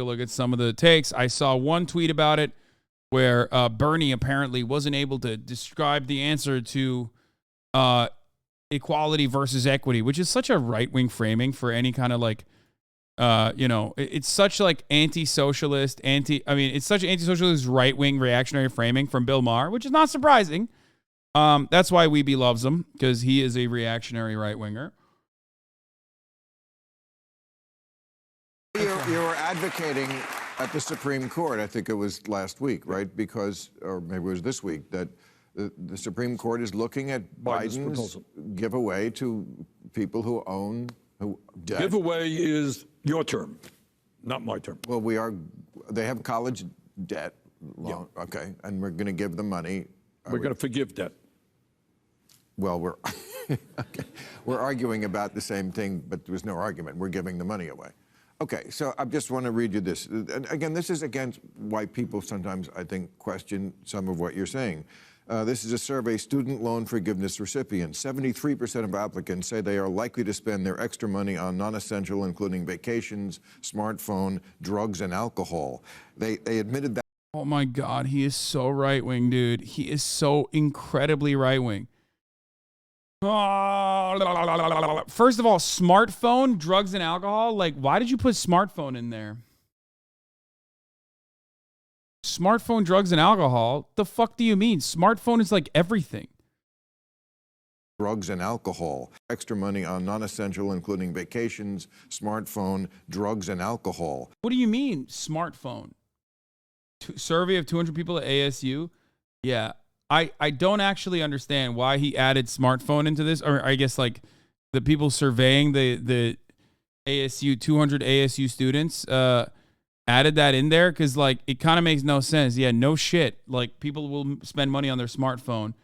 look at some of the takes. I saw one tweet about it where Bernie apparently wasn't able to describe the answer to equality versus equity, which is such a right-wing framing for any kind of like, it's such like anti-socialist, it's such anti-socialist right-wing reactionary framing from Bill Maher, which is not surprising. That's why Weeby loves him, because he is a reactionary right-winger. You were advocating at the Supreme Court, I think it was last week, right? Because, or maybe it was this week, that the Supreme Court is looking at Biden's giveaway to people who own debt. Giveaway is your term, not my term. Well, they have college debt. Yeah. Okay, and we're going to give them money. We're going to forgive debt. Well, we're arguing about the same thing, but there was no argument. We're giving the money away. Okay, so I just want to read you this. And again, this is against why people sometimes, I think, question some of what you're saying. This is a survey, student loan forgiveness recipients. 73% of applicants say they are likely to spend their extra money on non-essential, including vacations, smartphone, drugs, and alcohol. They admitted that. Oh my God, he is so right-wing, dude. He is so incredibly right-wing. First of all, smartphone, drugs, and alcohol. Like, why did you put smartphone in there? Smartphone, drugs, and alcohol? The fuck do you mean? Smartphone is like everything. Drugs and alcohol. Extra money on non-essential, including vacations, smartphone, drugs, and alcohol. What do you mean, smartphone? Survey of 200 people at ASU? Yeah. I don't actually understand why he added smartphone into this, or I guess like the people surveying the ASU, 200 ASU students added that in there because like it kind of makes no sense. Yeah, no shit. Like people will spend money on their smartphone.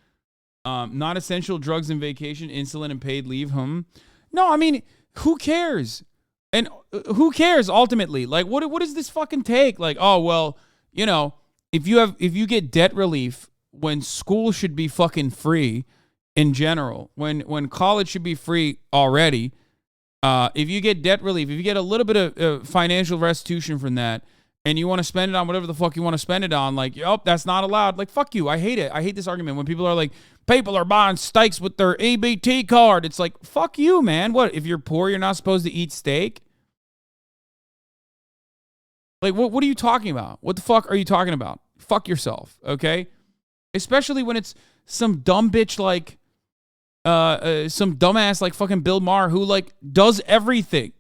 Not essential drugs and vacation, insulin and paid leave. No, I mean, who cares? And who cares ultimately? Like what does this fucking take? Like, oh well, if you get debt relief when school should be fucking free in general, when college should be free already, if you get debt relief, if you get a little bit of financial restitution from that, and you want to spend it on whatever the fuck you want to spend it on, like, that's not allowed. Like, fuck you. I hate it. I hate this argument when people are like, people are buying steaks with their EBT card. It's like, fuck you, man. What, if you're poor, you're not supposed to eat steak? Like, what are you talking about? What the fuck are you talking about? Fuck yourself, okay? Especially when it's some dumb bitch like, some dumbass like fucking Bill Maher who like does everything.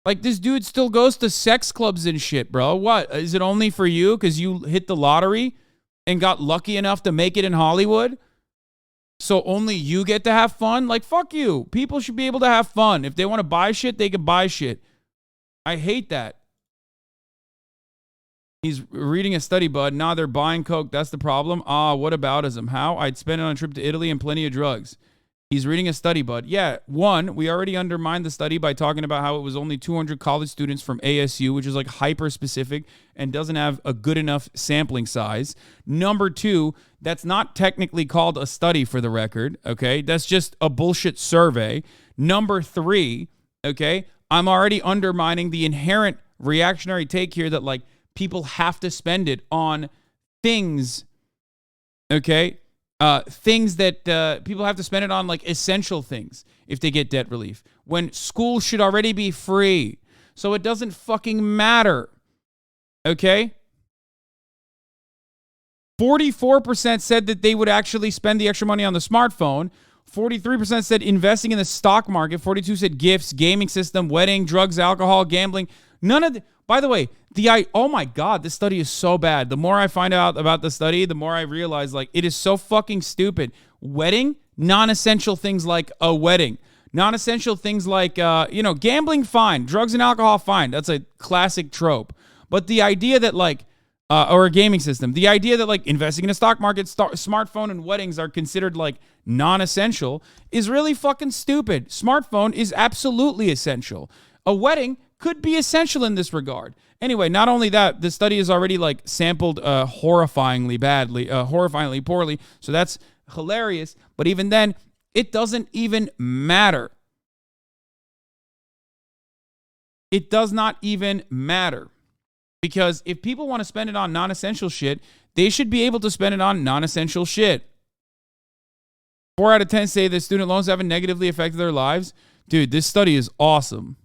Like this dude still goes to sex clubs and shit, bro. What? Is it only for you because you hit the lottery and got lucky enough to make it in Hollywood? So only you get to have fun? Like, fuck you. People should be able to have fun. If they want to buy shit, they can buy shit. I hate that. He's reading a study, bud. Nah, they're buying coke. That's the problem. What aboutism? How? I'd spend it on a trip to Italy and plenty of drugs. He's reading a study, bud. Yeah, one, we already undermined the study by talking about how it was only 200 college students from ASU, which is like hyper-specific and doesn't have a good enough sampling size. Number two, that's not technically called a study for the record, okay? That's just a bullshit survey. Number three, okay, I'm already undermining the inherent reactionary take here that, like, people have to spend it on things, okay? Things that people have to spend it on, like essential things, if they get debt relief. When school should already be free. So it doesn't fucking matter, okay? 44% said that they would actually spend the extra money on the smartphone. 43% said investing in the stock market. 42% said gifts, gaming system, wedding, drugs, alcohol, gambling. None of the... By the way, oh my God, this study is so bad. The more I find out about the study, the more I realize, like, it is so fucking stupid. Wedding, non-essential things like a wedding. Non-essential things like, gambling, fine. Drugs and alcohol, fine. That's a classic trope. But the idea that, like, or a gaming system, the idea that, like, investing in a stock market, smartphone, and weddings are considered, like, non-essential is really fucking stupid. Smartphone is absolutely essential. A wedding could be essential in this regard. Anyway, not only that, the study is already like sampled horrifyingly poorly. So that's hilarious. But even then, it doesn't even matter. It does not even matter. Because if people want to spend it on non-essential shit, they should be able to spend it on non-essential shit. 4 out of 10 say that student loans haven't negatively affected their lives. Dude, this study is awesome.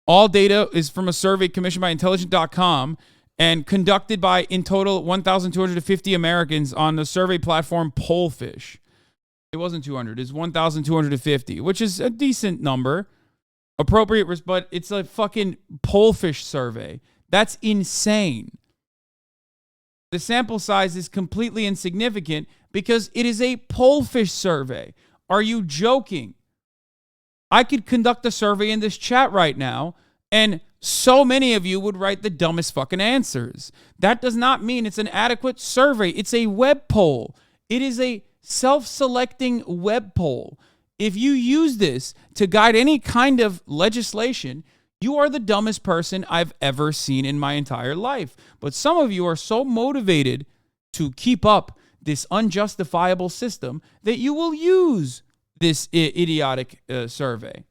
All data is from a survey commissioned by Intelligent.com and conducted by, in total, 1,250 Americans on the survey platform Pollfish. It wasn't 200. It's 1,250, which is a decent number. Appropriate, but it's a fucking Pollfish survey. That's insane. The sample size is completely insignificant because it is a Pollfish survey. Are you joking? I could conduct a survey in this chat right now, and so many of you would write the dumbest fucking answers. That does not mean it's an adequate survey. It's a web poll. It is a self-selecting web poll. If you use this to guide any kind of legislation, you are the dumbest person I've ever seen in my entire life. But some of you are so motivated to keep up this unjustifiable system that you will use this idiotic survey.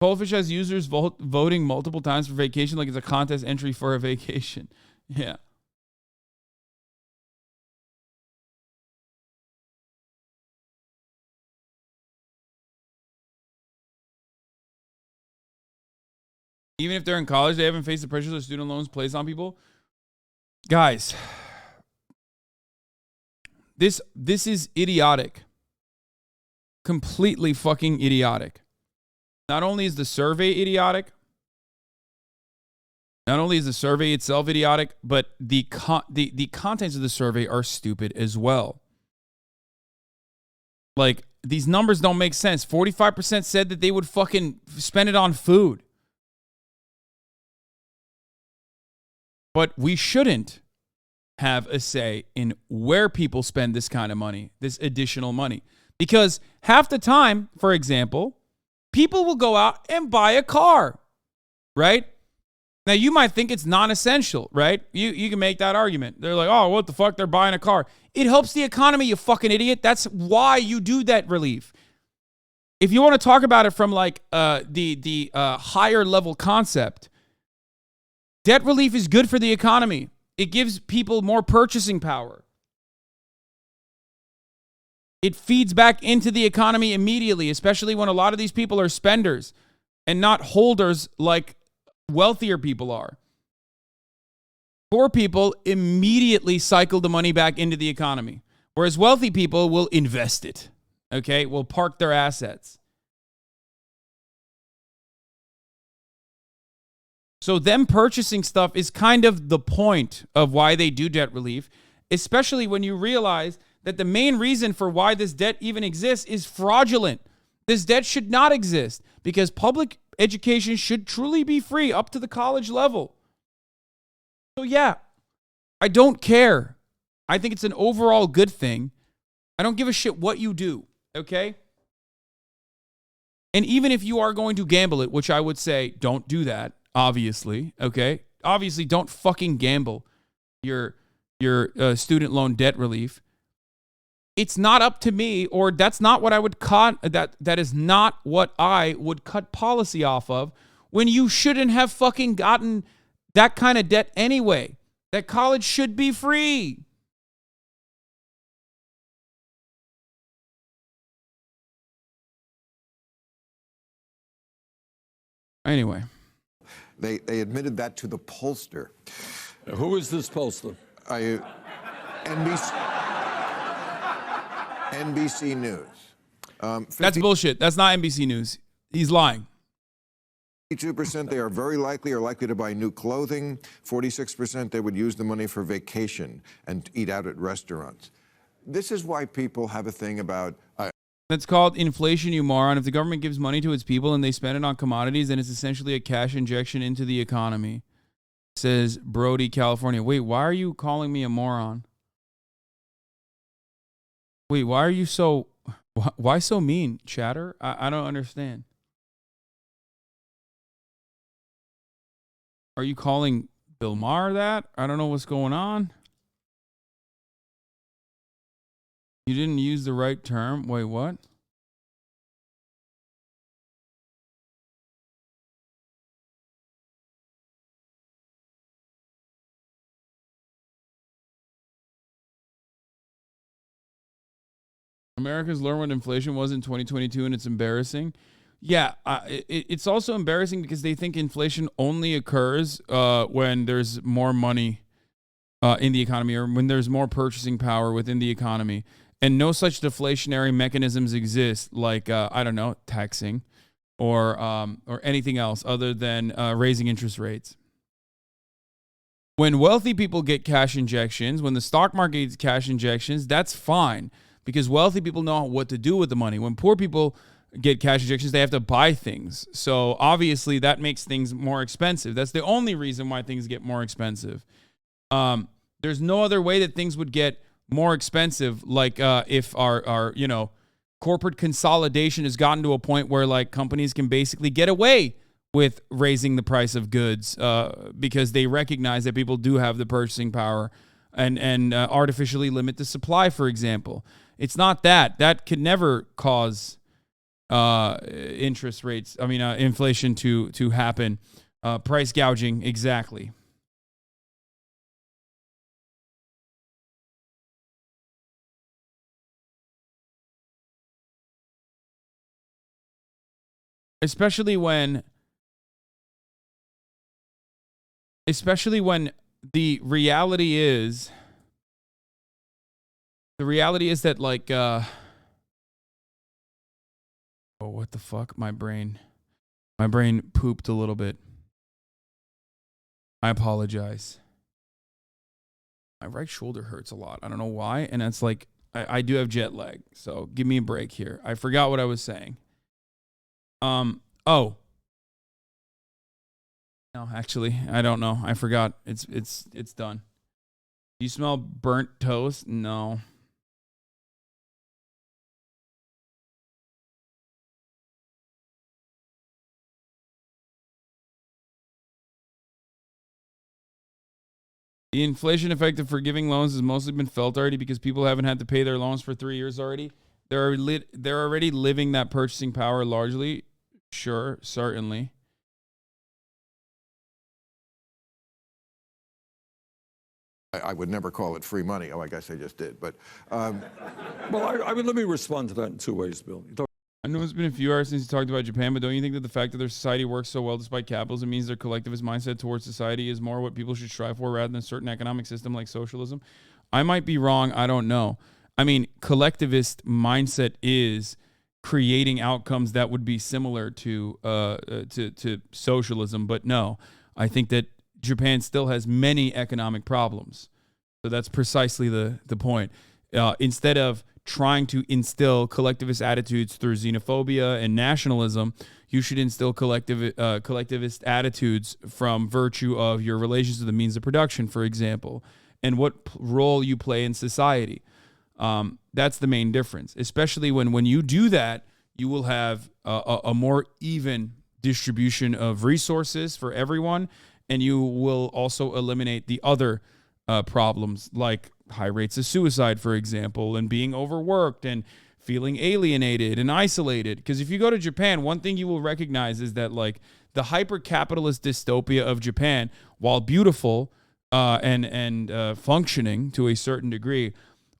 Pollfish has users voting multiple times for vacation like it's a contest entry for a vacation. Yeah. Even if they're in college, they haven't faced the pressures of student loans placed on people. Guys, this is idiotic. Completely fucking idiotic. Not only is the survey idiotic, not only is the survey itself idiotic, but the contents of the survey are stupid as well. Like, these numbers don't make sense. 45% said that they would fucking spend it on food. But we shouldn't have a say in where people spend this kind of money, this additional money. Because half the time, for example, people will go out and buy a car, right? Now, you might think it's non-essential, right? You can make that argument. They're like, oh, what the fuck? They're buying a car. It helps the economy, you fucking idiot. That's why you do debt relief. If you want to talk about it from like the higher level concept, debt relief is good for the economy. It gives people more purchasing power. It feeds back into the economy immediately, especially when a lot of these people are spenders and not holders like wealthier people are. Poor people immediately cycle the money back into the economy, whereas wealthy people will invest it, okay? Will park their assets. So them purchasing stuff is kind of the point of why they do debt relief, especially when you realize that the main reason for why this debt even exists is fraudulent. This debt should not exist because public education should truly be free up to the college level. So yeah, I don't care. I think it's an overall good thing. I don't give a shit what you do, okay? And even if you are going to gamble it, which I would say don't do that, obviously, okay? Obviously, don't fucking gamble your student loan debt relief. It's not up to me, or that's not what I would that is not what I would cut policy off of when you shouldn't have fucking gotten that kind of debt anyway. That college should be free. Anyway. They admitted that to the pollster. Who is this pollster? NBC News. That's bullshit. That's not NBC News. He's lying. 52% they are very likely to buy new clothing. 46% they would use the money for vacation and eat out at restaurants. This is why people have a thing about... That's called inflation, you moron. If the government gives money to its people and they spend it on commodities, then it's essentially a cash injection into the economy. Says Brody, California. Wait, why are you calling me a moron? Wait, why are you so... Why so mean, chatter? I don't understand. Are you calling Bill Maher that? I don't know what's going on. You didn't use the right term. Wait, what? America's learned what inflation was in 2022, and it's embarrassing. Yeah, it's also embarrassing because they think inflation only occurs when there's more money in the economy, or when there's more purchasing power within the economy. And no such deflationary mechanisms exist, like, I don't know, taxing or anything else other than raising interest rates. When wealthy people get cash injections, when the stock market gets cash injections, that's fine because wealthy people know what to do with the money. When poor people get cash injections, they have to buy things. So obviously that makes things more expensive. That's the only reason why things get more expensive. There's no other way that things would get more expensive, like if our corporate consolidation has gotten to a point where like companies can basically get away with raising the price of goods because they recognize that people do have the purchasing power and artificially limit the supply, for example. It's not that could never cause inflation to happen. Price gouging, exactly. Especially when the reality is that like oh, what the fuck? My brain pooped a little bit. I apologize. My right shoulder hurts a lot. I don't know why, and it's like I do have jet lag, so give me a break here. I forgot what I was saying. Oh. No, actually, I don't know. I forgot. It's done. Do you smell burnt toast? No. The inflation effect of forgiving loans has mostly been felt already because people haven't had to pay their loans for 3 years already. They're already living that purchasing power largely. Sure, certainly. I would never call it free money. Oh, I guess I just did. But Well, I mean, let me respond to that in two ways, Bill. I know it's been a few hours since you talked about Japan, but don't you think that the fact that their society works so well despite capitalism means their collectivist mindset towards society is more what people should strive for rather than a certain economic system like socialism? I might be wrong. I don't know. I mean, collectivist mindset is creating outcomes that would be similar to socialism, but no, I think that Japan still has many economic problems. So that's precisely the point. Instead of trying to instill collectivist attitudes through xenophobia and nationalism, you should instill collectivist attitudes from virtue of your relations to the means of production, for example, and what role you play in society. That's the main difference, especially when you do that, you will have a more even distribution of resources for everyone, and you will also eliminate the other problems like high rates of suicide, for example, and being overworked and feeling alienated and isolated. Because if you go to Japan, one thing you will recognize is that like the hyper-capitalist dystopia of Japan, while beautiful and functioning to a certain degree,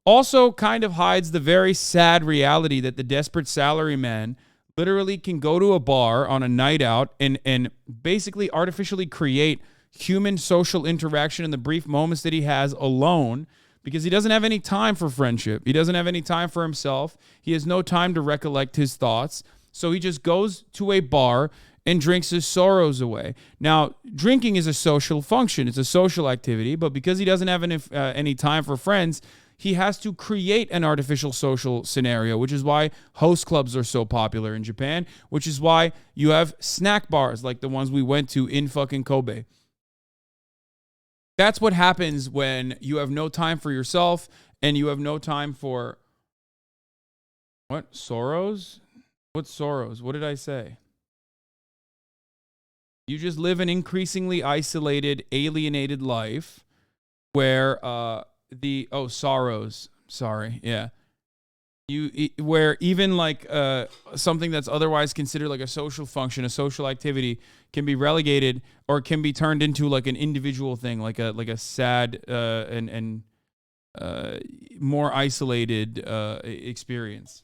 also kind of hides the very sad reality that the desperate salaryman literally can go to a bar on a night out and basically artificially create human social interaction in the brief moments that he has alone, because he doesn't have any time for friendship. He doesn't have any time for himself. He has no time to recollect his thoughts. So he just goes to a bar and drinks his sorrows away. Now, drinking is a social function. It's a social activity, but because he doesn't have any time for friends, he has to create an artificial social scenario, which is why host clubs are so popular in Japan, which is why you have snack bars like the ones we went to in fucking Kobe. That's what happens when you have no time for yourself and you have no time for... What? Sorrows? What sorrows? What did I say? You just live an increasingly isolated, alienated life where sorrows. Sorry, yeah. Where even like something that's otherwise considered like a social function, a social activity, can be relegated or can be turned into like an individual thing, like a sad and more isolated experience.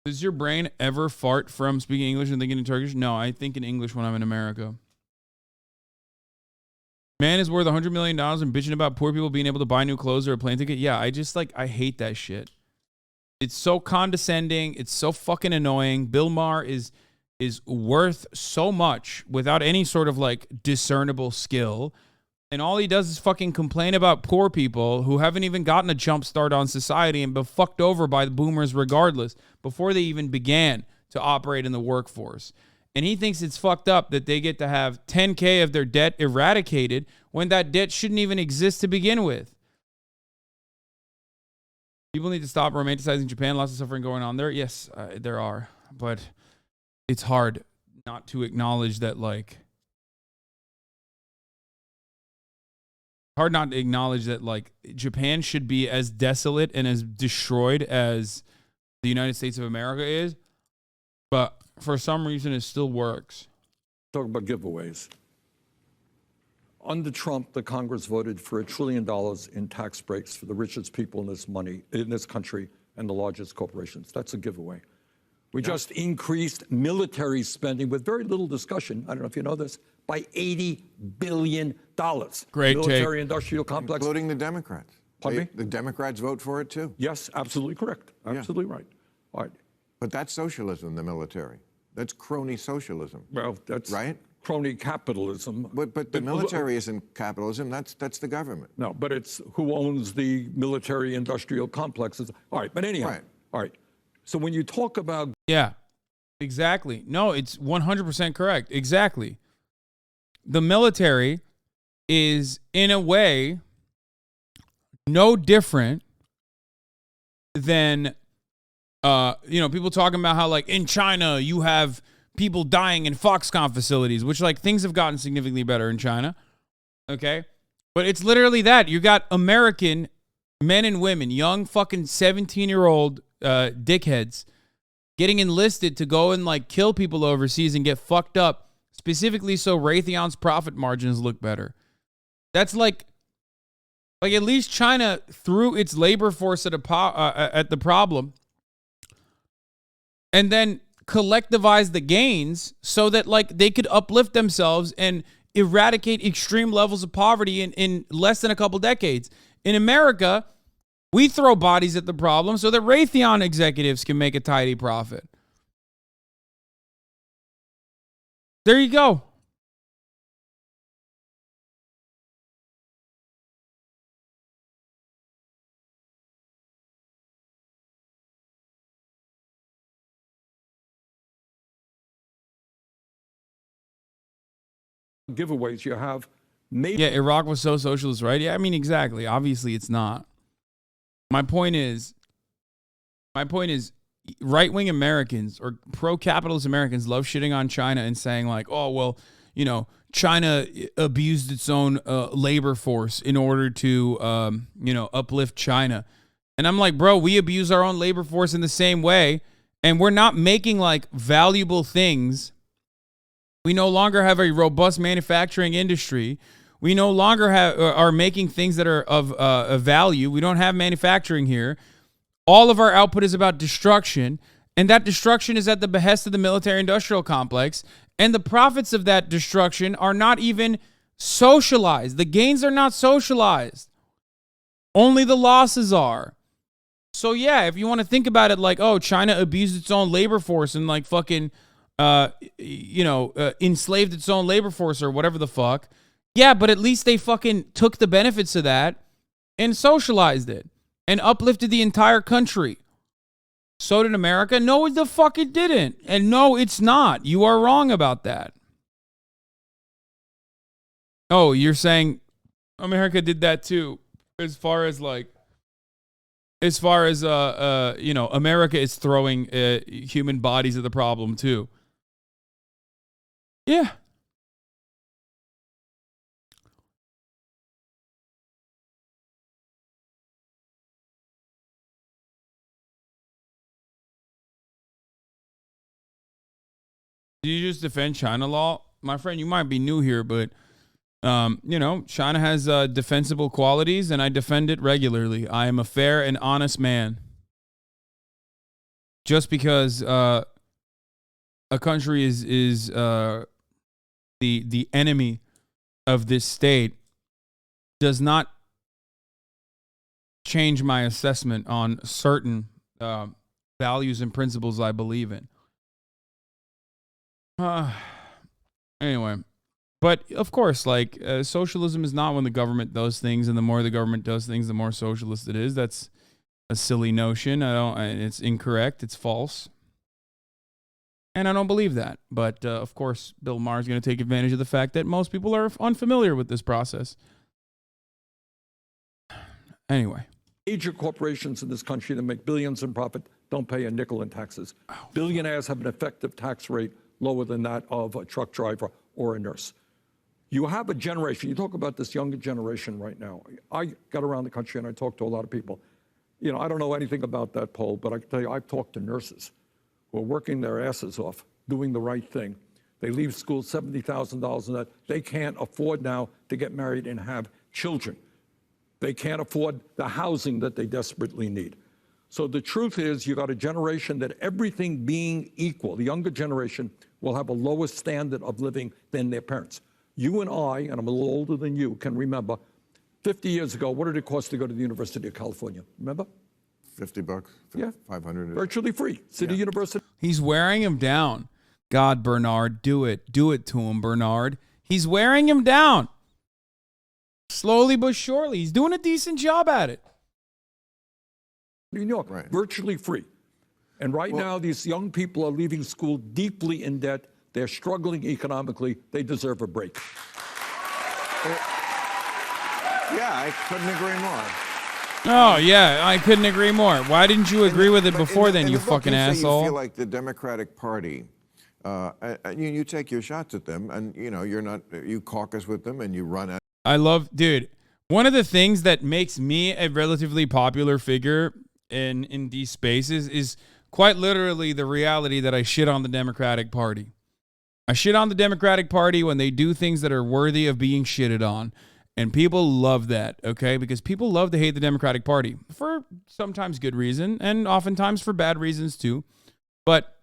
Does your brain ever fart from speaking English and thinking in Turkish? No, I think in English when I'm in America. Man is worth $100 million and bitching about poor people being able to buy new clothes or a plane ticket. Yeah, I hate that shit. It's so condescending. It's so fucking annoying. Bill Maher is worth so much without any sort of like discernible skill. And all he does is fucking complain about poor people who haven't even gotten a jump start on society and been fucked over by the boomers regardless before they even began to operate in the workforce. And he thinks it's fucked up that they get to have 10K of their debt eradicated when that debt shouldn't even exist to begin with. People need to stop romanticizing Japan. Lots of suffering going on there. Yes, there are. But it's hard not to acknowledge that, like, Japan should be as desolate and as destroyed as the United States of America is. But for some reason, it still works. Talk about giveaways. Under Trump, the Congress voted for $1 trillion in tax breaks for the richest people in this country and the largest corporations. That's a giveaway. We just increased military spending with very little discussion. I don't know if you know this, by $80 billion. Great military take. Industrial complex. Including the Democrats. Pardon me? The Democrats vote for it too. Yes, absolutely correct. Absolutely right. All right. But that's socialism, the military. That's crony socialism. Well, that's right. Crony capitalism. But the military isn't capitalism. That's the government. No, but it's who owns the military industrial complexes. All right, but anyhow. Right. All right. So when you talk about... Yeah, exactly. No, it's 100% correct. Exactly. The military is, in a way, no different than, people talking about how, like, in China, you have people dying in Foxconn facilities, which, like, things have gotten significantly better in China. Okay? But it's literally that. You got American men and women, young fucking 17-year-old dickheads, getting enlisted to go and, like, kill people overseas and get fucked up, specifically so Raytheon's profit margins look better. That's like at least China threw its labor force at the problem and then collectivized the gains so that, like, they could uplift themselves and eradicate extreme levels of poverty in less than a couple decades. In America, we throw bodies at the problem so that Raytheon executives can make a tidy profit. There you go. giveaways you have. Yeah, Iraq was so socialist, right? Yeah, I mean, exactly. Obviously, it's not. My point is, right-wing Americans or pro-capitalist Americans love shitting on China and saying, like, oh, well, China abused its own labor force in order to, uplift China. And I'm like, bro, we abuse our own labor force in the same way, and we're not making, like, valuable things. We no longer have a robust manufacturing industry. We no longer are making things that are of value. We don't have manufacturing here. All of our output is about destruction, and that destruction is at the behest of the military-industrial complex, and the profits of that destruction are not even socialized. The gains are not socialized. Only the losses are. So, yeah, if you want to think about it like, oh, China abused its own labor force and, like, fucking, enslaved its own labor force or whatever the fuck. Yeah, but at least they fucking took the benefits of that and socialized it and uplifted the entire country. So did America? No, the fuck it didn't. And no, it's not. You are wrong about that. Oh, you're saying America did that too. As far as America is throwing human bodies at the problem too. Yeah. Do you just defend China law? My friend, you might be new here, but, China has defensible qualities, and I defend it regularly. I am a fair and honest man. Just because a country is the enemy of this state does not change my assessment on certain values and principles I believe in. Anyway, but of course, socialism is not when the government does things, and the more the government does things, the more socialist it is. That's a silly notion. It's incorrect. It's false. And I don't believe that. But of course, Bill Maher is going to take advantage of the fact that most people are unfamiliar with this process. Anyway. Major corporations in this country that make billions in profit don't pay a nickel in taxes. Billionaires have an effective tax rate lower than that of a truck driver or a nurse. You have a generation, you talk about this younger generation right now. I got around the country and I talked to a lot of people. I don't know anything about that poll, but I can tell you, I've talked to nurses who are working their asses off, doing the right thing. They leave school $70,000 in that. They can't afford now to get married and have children. They can't afford the housing that they desperately need. So the truth is, you got a generation that, everything being equal, the younger generation will have a lower standard of living than their parents. You and I, and I'm a little older than you, can remember 50 years ago, what did it cost to go to the University of California? Remember? $50, Yeah. 500. Virtually free. City University. He's wearing him down. God, Bernard, do it. Do it to him, Bernard. He's wearing him down. Slowly but surely. He's doing a decent job at it. New York, right. Virtually free. And now, these young people are leaving school deeply in debt. They're struggling economically. They deserve a break. Yeah, I couldn't agree more. Oh, yeah, I couldn't agree more. Why didn't you agree with it before then, you fucking asshole? You feel like the Democratic Party, you take your shots at them, and, you caucus with them, and you run at. Dude, one of the things that makes me a relatively popular figure in these spaces is quite literally the reality that I shit on the Democratic Party. I shit on the Democratic Party when they do things that are worthy of being shitted on. And people love that, okay? Because people love to hate the Democratic Party for sometimes good reason and oftentimes for bad reasons too. But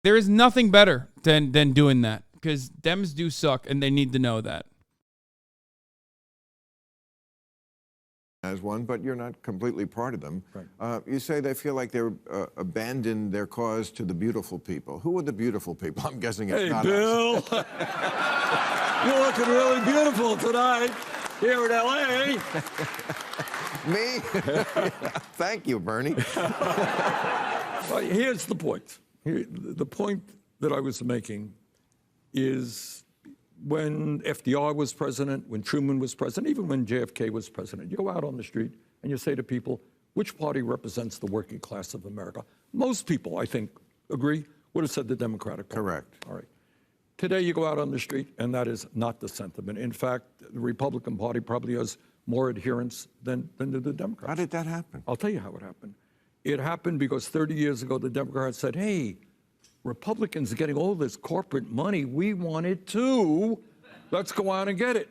there is nothing better than doing that, because Dems do suck and they need to know that. As one, but you're not completely part of them. Right. You say they feel like they're abandoned their cause to the beautiful people. Who are the beautiful people? I'm guessing it's not Bill. us. You're looking really beautiful tonight here in L.A. Me? Thank you, Bernie. Here's the point. The point that I was making is, when FDR was president, when Truman was president, even when JFK was president, you go out on the street and you say to people, which party represents the working class of America? Most people, I think, agree, would have said the Democratic Party. Correct. All right. Today, you go out on the street, and that is not the sentiment. In fact, the Republican Party probably has more adherents than the Democrats. How did that happen? I'll tell you how it happened. It happened because 30 years ago, the Democrats said, hey, Republicans are getting all this corporate money. We want it too. Let's go out and get it.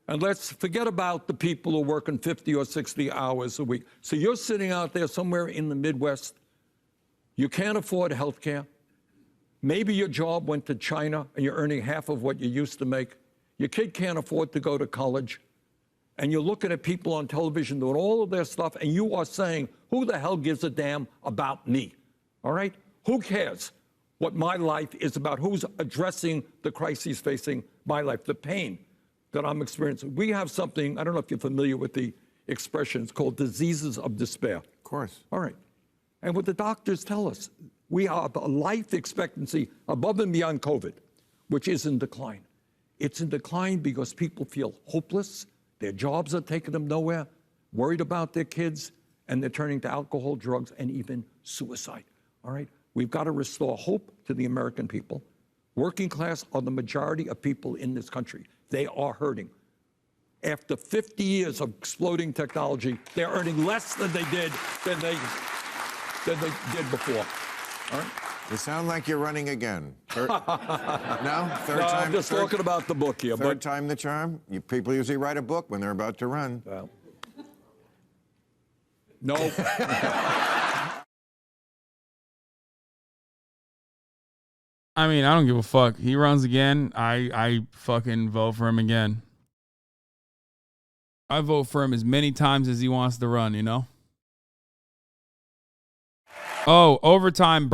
And let's forget about the people who are working 50 or 60 hours a week. So you're sitting out there somewhere in the Midwest. You can't afford health care. Maybe your job went to China and you're earning half of what you used to make. Your kid can't afford to go to college. And you're looking at people on television doing all of their stuff, and you are saying, who the hell gives a damn about me? All right? Who cares what my life is about? Who's addressing the crises facing my life, the pain that I'm experiencing? We have something, I don't know if you're familiar with the expression, it's called diseases of despair. Of course. All right. And what the doctors tell us, we have a life expectancy above and beyond COVID, which is in decline. It's in decline because people feel hopeless. Their jobs are taking them nowhere, worried about their kids, and they're turning to alcohol, drugs, and even suicide. All right? We've got to restore hope to the American people. Working class are the majority of people in this country. They are hurting. After 50 years of exploding technology, they're earning less than they did before. All right? You sound like you're running again. No? Third No, time? I'm just talking about the book here. Third time the charm? People usually write a book when they're about to run. Well, no. I mean, I don't give a fuck. He runs again. I fucking vote for him again. I vote for him as many times as he wants to run, you know? Oh, overtime.